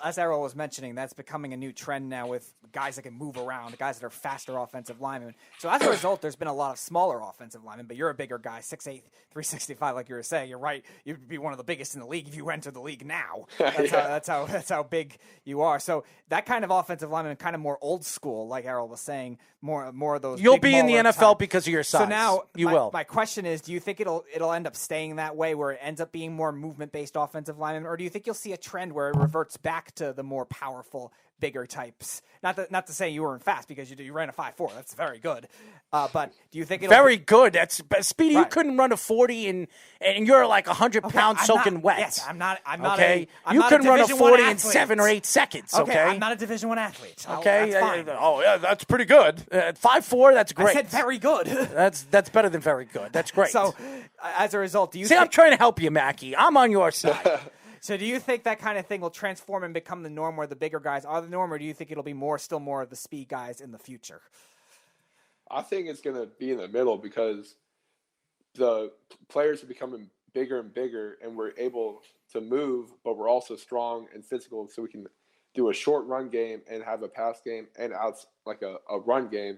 as Errol was mentioning, that's becoming a new trend now with guys that can move around, guys that are faster offensive linemen. So as a result, there's been a lot of smaller offensive linemen, but you're a bigger guy, 6'8", 365, like you were saying. You're right. You'd be one of the biggest in the league if you enter the league now. That's how big you are. So that kind of offensive lineman, kind of more old school, like Errol was saying, more of those. You'll be in the NFL because of your size. So now you will. My question is, do you think it'll end up staying that way, where it ends up being more movement-based offensive linemen, or do you think you'll see a trend where it reverts back to the more powerful, bigger types? Not to say you weren't fast, because you ran a 5.4. That's very good. But do you think it'll very good? That's Speedy. Right. You couldn't run a 40 and you're like 100 pounds soaking wet. Yes, I'm not. Okay, you couldn't run a 40 in 7 or 8 seconds. Okay, I'm not a Division I athlete. Okay, that's fine. Oh yeah, that's pretty good. 5'4", that's great. I said very good. that's better than very good. That's great. So, as a result, do you I'm trying to help you, Mackey. I'm on your side. So do you think that kind of thing will transform and become the norm, where the bigger guys are the norm, or do you think it'll be still more of the speed guys in the future? I think it's going to be in the middle, because the players are becoming bigger and bigger, and we're able to move, but we're also strong and physical, so we can do a short run game and have a pass game and like a run game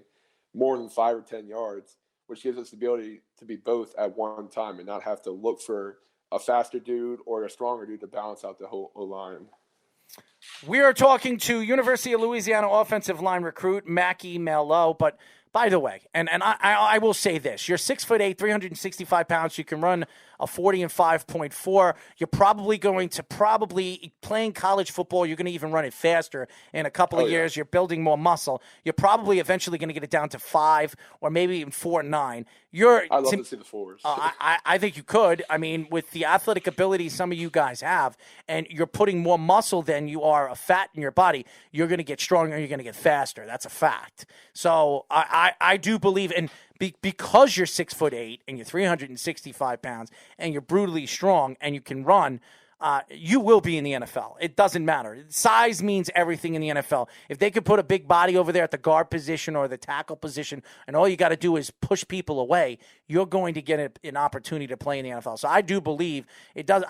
more than 5 or 10 yards, which gives us the ability to be both at one time and not have to look for a faster dude or a stronger dude to balance out the whole line. We are talking to University of Louisiana offensive line recruit Mackey Maillho. But by the way, and I will say this: you're 6'8", 365 pounds. You can run a 40 and 5.4. You're probably going to playing college football. You're going to even run it faster in a couple of years. You're building more muscle. You're probably eventually going to get it down to 5 or maybe even 4.9. I'd love to see the 4s. I think you could. I mean, with the athletic ability some of you guys have, and you're putting more muscle than you are of fat in your body, you're going to get stronger. You're going to get faster. That's a fact. So I do believe in. Because you're 6'8" and you're 365 pounds and you're brutally strong and you can run, you will be in the NFL. It doesn't matter. Size means everything in the NFL. If they could put a big body over there at the guard position or the tackle position, and all you got to do is push people away, you're going to get an opportunity to play in the NFL. So I do believe it does.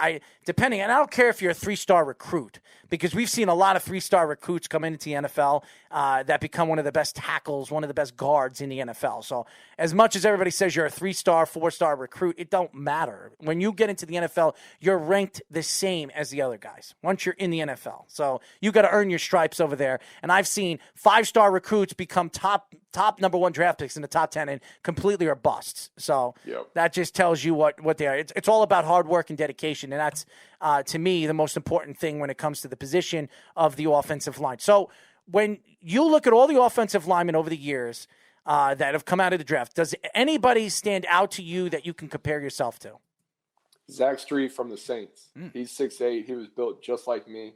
Depending, and I don't care if you're a 3-star recruit, because we've seen a lot of 3-star recruits come into the NFL that become one of the best tackles, one of the best guards in the NFL. So as much as everybody says you're a 3-star, 4-star recruit, it don't matter. When you get into the NFL, you're ranked the same as the other guys once you're in the NFL. So you got to earn your stripes over there. And I've seen 5-star recruits become top number 1 draft picks in the top 10 and completely are busts. So that just tells you what they are. It's all about hard work and dedication. And that's, to me, the most important thing when it comes to the position of the offensive line. So when you look at all the offensive linemen over the years that have come out of the draft, does anybody stand out to you that you can compare yourself to? Zach Street from the Saints. He's 6'8". He was built just like me.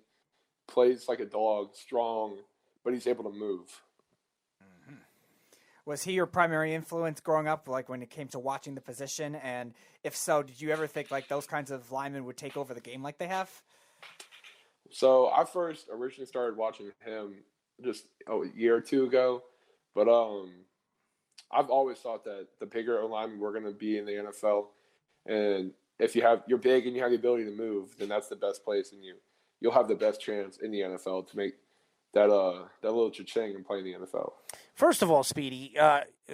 Plays like a dog, strong, but he's able to move. Mm-hmm. Was he your primary influence growing up, like when it came to watching the position? And if so, did you ever think like those kinds of linemen would take over the game like they have? So I first originally started watching him just a year or two ago. But I've always thought that the bigger linemen were going to be in the NFL. And if you're big and you have the ability to move, then that's the best place, and you'll have the best chance in the NFL to make that little cha-ching and play in the NFL. First of all, Speedy,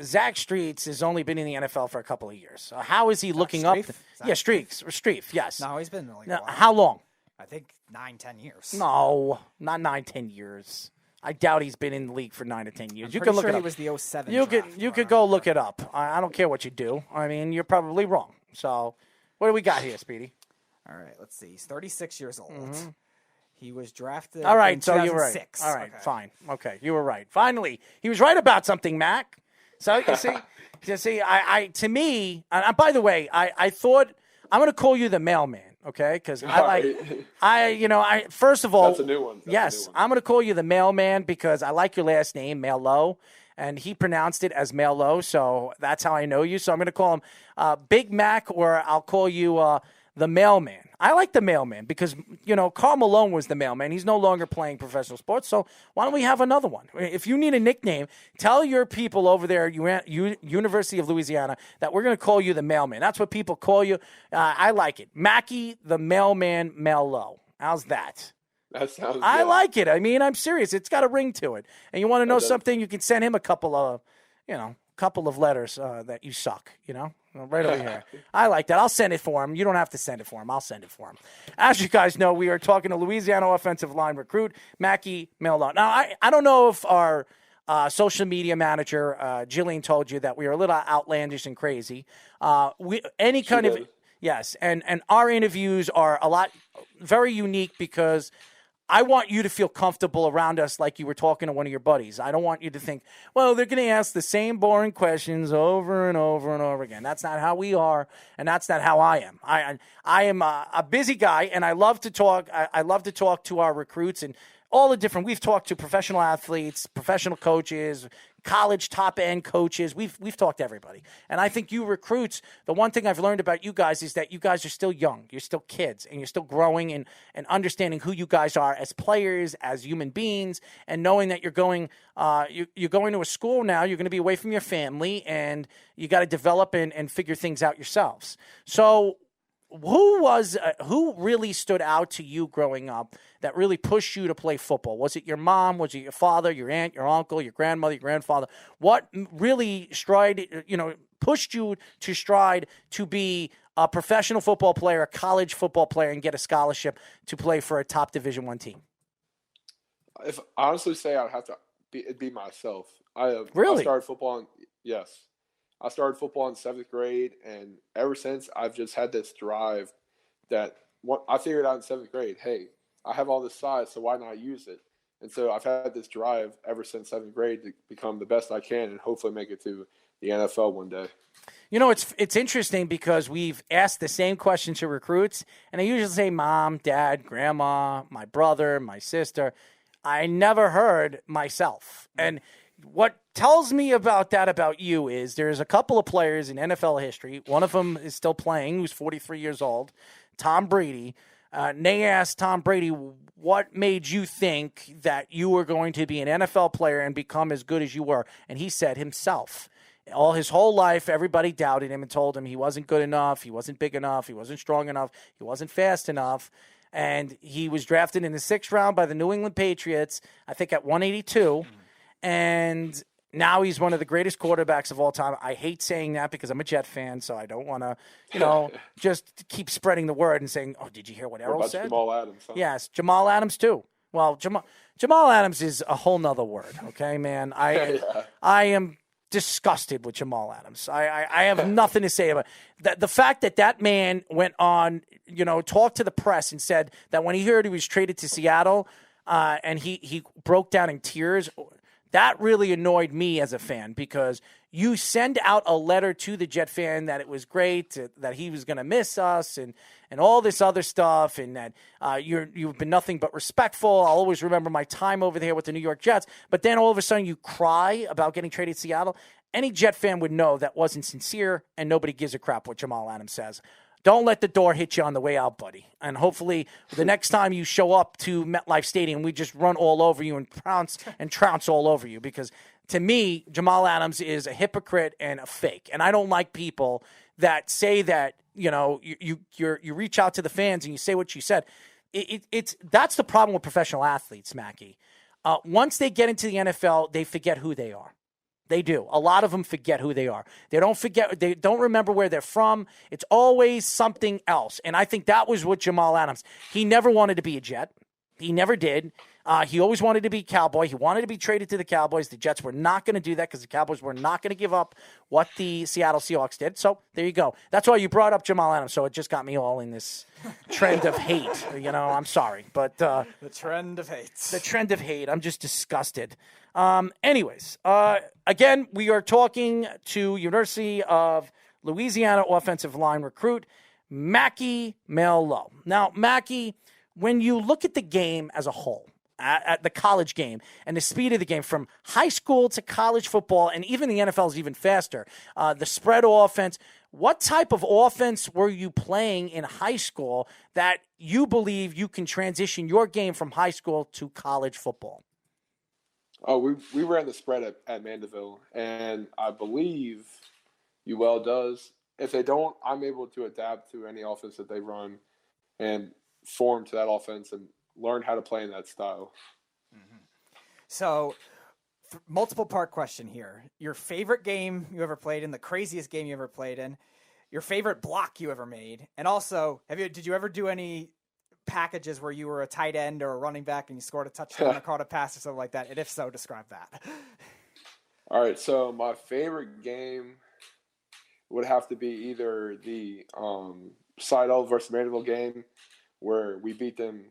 Zach Streets has only been in the NFL for a couple of years. How is he looking up? Streif, yes. No, he's been like a while. How long? I think 9-10 years. No, not 9-10 years. I doubt he's been in the league for 9 to 10 years. You can look it up. He was the 07 You could go look it up. I don't care what you do. I mean, you're probably wrong. So, what do we got here, Speedy? All right, let's see. He's 36 years old. Mm-hmm. He was drafted All right, in so 2006. You were right. All right, okay. Fine. Okay, you were right. Finally, he was right about something, Mac. So, you see, to me, and by the way, I thought I'm going to call you the mailman. Okay, because first of all, that's a new one. I'm going to call you the mailman because I like your last name, Maillho, and he pronounced it as Maillho, so that's how I know you. So I'm going to call him Big Mac, or I'll call you the mailman. I like the mailman because, Karl Malone was the mailman. He's no longer playing professional sports, so why don't we have another one? If you need a nickname, tell your people over there, University of Louisiana, that we're going to call you the mailman. That's what people call you. I like it. Mackey, the mailman, Maillho. How's that? That sounds good. I like it. I mean, I'm serious. It's got a ring to it. And you want to know does. something? You can send him a couple of letters that you suck, right over here. I like that. I'll send it for him. You don't have to send it for him. I'll send it for him. As you guys know, we are talking to Louisiana offensive line recruit Mackey Maillho. Now, I don't know if our social media manager, Jillian, told you that we are a little outlandish and crazy. Yes, and our interviews are very unique because I want you to feel comfortable around us like you were talking to one of your buddies. I don't want you to think, well, they're going to ask the same boring questions over and over and over again. That's not how we are, and that's not how I am. I am a busy guy, and I love to talk. I love to talk to our recruits and all the different. We've talked to professional athletes, professional coaches, college top-end coaches. We've talked to everybody. And I think you recruits, the one thing I've learned about you guys is that you guys are still young. You're still kids, and you're still growing and understanding who you guys are as players, as human beings, and knowing that you're going to a school now. You're going to be away from your family, and you got to develop and figure things out yourselves. So who really stood out to you growing up that really pushed you to play football? Was it your mom? Was it your father, your aunt, your uncle, your grandmother, your grandfather? What really pushed you to stride to be a professional football player, a college football player, and get a scholarship to play for a top Division I team? If I honestly say I'd have to be myself. Really? I started football. Yes. I started football in 7th grade, and ever since I've just had this drive that I figured out in 7th grade, hey, I have all this size, so why not use it? And so I've had this drive ever since 7th grade to become the best I can and hopefully make it to the NFL one day. It's interesting because we've asked the same question to recruits, and I usually say mom, dad, grandma, my brother, my sister. I never heard myself. And what tells me about you is there's a couple of players in NFL history. One of them is still playing, who's 43 years old, Tom Brady. And they asked Tom Brady, what made you think that you were going to be an NFL player and become as good as you were? And he said himself. His whole life, everybody doubted him and told him he wasn't good enough, he wasn't big enough, he wasn't strong enough, he wasn't fast enough. And he was drafted in the 6th round by the New England Patriots, I think at 182. And now he's one of the greatest quarterbacks of all time. I hate saying that because I'm a Jet fan, so I don't want to, just keep spreading the word and saying, oh, did you hear what Errol said? Jamal Adams. Huh? Yes, Jamal Adams too. Well, Jamal Adams is a whole nother word, okay, man? I am disgusted with Jamal Adams. I have nothing to say about it. The fact that man went on, talked to the press and said that when he heard he was traded to Seattle and he broke down in tears, that really annoyed me as a fan because you send out a letter to the Jet fan that it was great, that he was going to miss us and all this other stuff, and that you've been nothing but respectful. I'll always remember my time over there with the New York Jets. But then all of a sudden you cry about getting traded to Seattle. Any Jet fan would know that wasn't sincere, and nobody gives a crap what Jamal Adams says. Don't let the door hit you on the way out, buddy. And hopefully the next time you show up to MetLife Stadium, we just run all over you and trounce all over you. Because to me, Jamal Adams is a hypocrite and a fake. And I don't like people that say that, you reach out to the fans and you say what you said. That's the problem with professional athletes, Mackey. Once they get into the NFL, they forget who they are. They do. A lot of them forget who they are. They don't remember where they're from. It's always something else. And I think that was what Jamal Adams. He never wanted to be a Jet. He never did. He always wanted to be a Cowboy. He wanted to be traded to the Cowboys. The Jets were not going to do that because the Cowboys were not going to give up what the Seattle Seahawks did. So there you go. That's why you brought up Jamal Adams. So it just got me all in this trend of hate. I'm sorry. But the trend of hate. The trend of hate. I'm just disgusted. Anyways, again, we are talking to University of Louisiana offensive line recruit Mackey Maillho. Now, Mackey, when you look at the game as a whole, at the college game and the speed of the game from high school to college football, and even the NFL is even faster, the spread offense, what type of offense were you playing in high school that you believe you can transition your game from high school to college football? Oh, we ran the spread at Mandeville, and I believe UL does. If they don't, I'm able to adapt to any offense that they run and form to that offense and learn how to play in that style. So, multiple part question here. Your favorite game you ever played in, the craziest game you ever played in, your favorite block you ever made, and also, did you ever do any packages where you were a tight end or a running back and you scored a touchdown or caught a pass or something like that? And if so, describe that. All right, so my favorite game would have to be either the Seidel versus Mandeville game where we beat them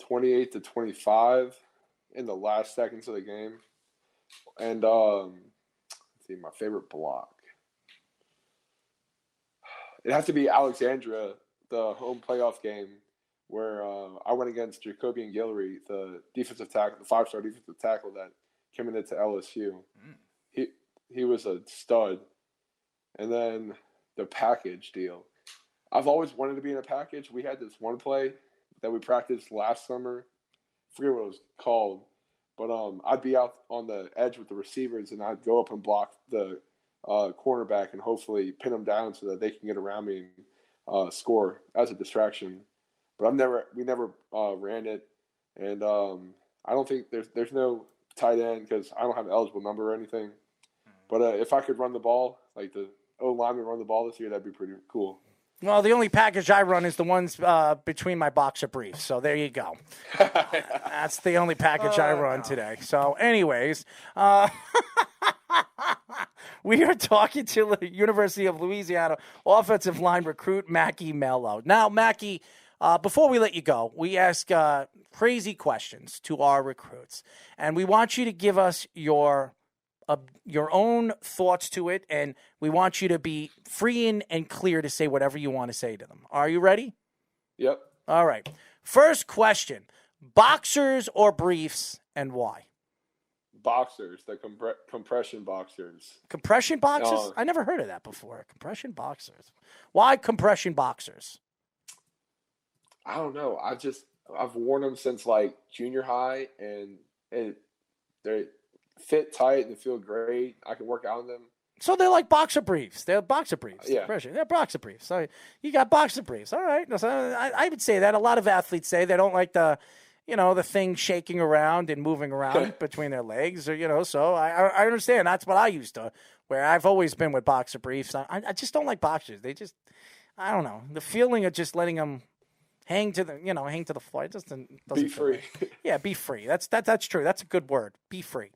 28-25 in the last seconds of the game. And let's see, my favorite block. It has to be Alexandria, the home playoff game where I went against Jacoby and Guillory, the defensive tackle, the 5-star defensive tackle that came into LSU. He was a stud. And then the package deal. I've always wanted to be in a package. We had this one play that we practiced last summer. I forget what it was called. But I'd be out on the edge with the receivers, and I'd go up and block the cornerback and hopefully pin them down so that they can get around me and score as a distraction. But we never ran it. And I don't think there's no tight end because I don't have an eligible number or anything. But if I could run the ball, like the O-lineman run the ball this year, that'd be pretty cool. Well, the only package I run is the ones between my boxer briefs. So there you go. That's the only package I run today. So anyways, we are talking to the University of Louisiana offensive line recruit Mackey Maillho. Now, Mackey, before we let you go, we ask crazy questions to our recruits. And we want you to give us your own thoughts to it, and we want you to be free and clear to say whatever you want to say to them. Are you ready? Yep. All right. First question, boxers or briefs, and why? Boxers, the compression boxers. Compression boxers? I never heard of that before. Compression boxers. Why compression boxers? I don't know. I've worn them since like junior high, and they fit tight and feel great. I can work out in them. So they're like boxer briefs. They're boxer briefs. Yeah. They're boxer briefs. So you got boxer briefs. All right. So I would say that. A lot of athletes say they don't like the thing shaking around and moving around between their legs, or, so I understand. That's what I used to wear. I've always been with boxer briefs. I just don't like boxers. They just, I don't know. The feeling of just letting them hang to the floor. It just doesn't be free. Yeah, be free. That's true. That's a good word. Be free.